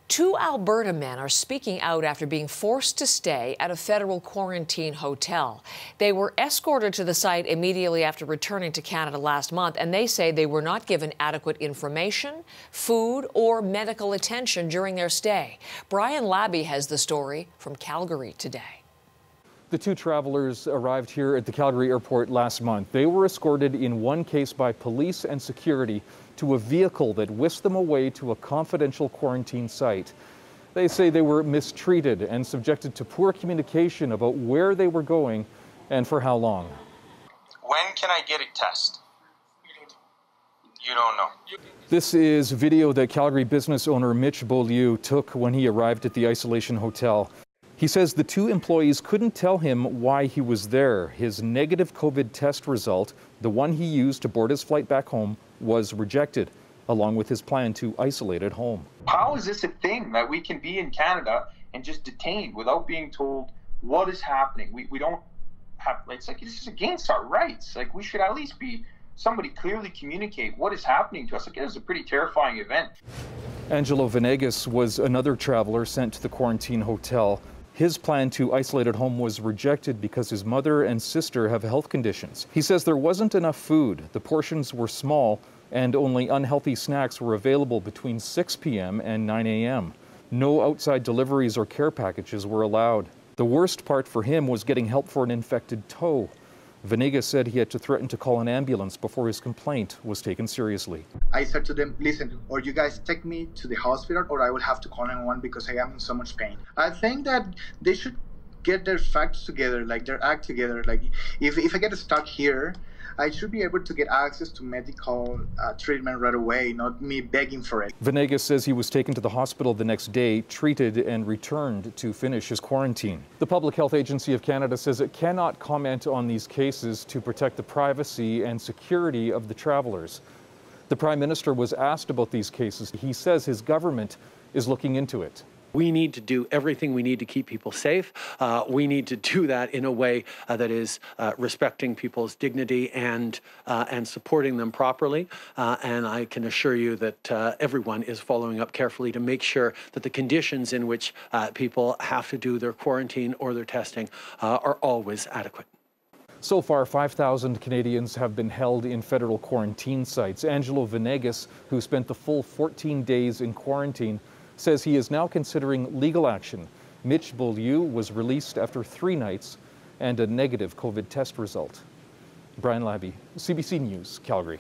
Two Alberta men are speaking out after being forced to stay at a federal quarantine hotel. They were escorted to the site immediately after returning to Canada last month, and they say they were not given adequate information, food, or medical attention during their stay. Brian Labby has the story from Calgary today. The two travelers arrived here at the Calgary airport last month. They were escorted in one case by police and security to a vehicle that whisked them away to a confidential quarantine site. They say they were mistreated and subjected to poor communication about where they were going and for how long. When can I get a test? You don't know. This is video that Calgary business owner Mitch Beaulieu took when he arrived at the isolation hotel. He says the two employees couldn't tell him why he was there. His negative COVID test result, the one he used to board his flight back home, was rejected, along with his plan to isolate at home. How is this a thing that we can be in Canada and just detained without being told what is happening? We don't have, it's like this is against our rights. Like we should at least be, somebody clearly communicate what is happening to us. Like it was a pretty terrifying event. Angelo Venegas was another traveler sent to the quarantine hotel. His plan to isolate at home was rejected because his mother and sister have health conditions. He says there wasn't enough food, the portions were small, and only unhealthy snacks were available between 6 p.m. and 9 a.m. No outside deliveries or care packages were allowed. The worst part for him was getting help for an infected toe. Venegas said he had to threaten to call an ambulance before his complaint was taken seriously. I said to them, listen, or you guys take me to the hospital or I will have to call 911 because I am in so much pain. I think that they should get their facts together, like their act together. Like if I get stuck here, I should be able to get access to medical treatment right away, not me begging for it. Venegas says he was taken to the hospital the next day, treated and returned to finish his quarantine. The Public Health Agency of Canada says it cannot comment on these cases to protect the privacy and security of the travelers. The Prime Minister was asked about these cases. He says his government is looking into it. We need to do everything we need to keep people safe. We need to do that in a way that is respecting people's dignity and supporting them properly. And I can assure you that everyone is following up carefully to make sure that the conditions in which people have to do their quarantine or their testing are always adequate. So far, 5,000 Canadians have been held in federal quarantine sites. Angelo Venegas, who spent the full 14 days in quarantine, says he is now considering legal action. Mitch Beaulieu was released after 3 nights and a negative COVID test result. Brian Labby, CBC News, Calgary.